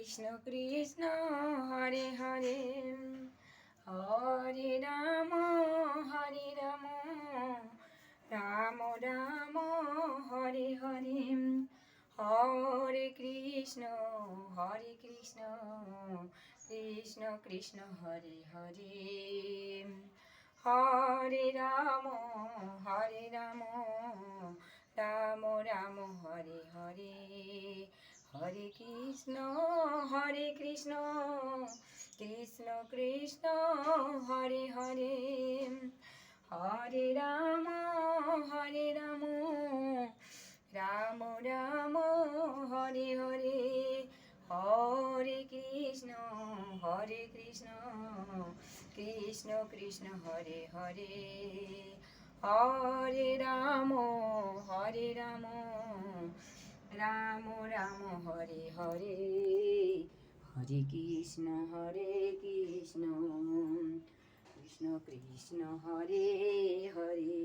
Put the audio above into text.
Krishna Krishna Hare Hare Hare Ram Ram Ram Hare Hare Hare Krishna Krishna Krishna Hare Hare Hare Ram Ram Ram Hare Hare Hare Krishna Krishna Krishna Hare Hare Hare Ram Ram Ram Hare Hare Hare Krishna Krishna Krishna Hare Hare Hare Ram Ram Ram Hare Hare Hare Krishna Krishna Krishna Hare Hare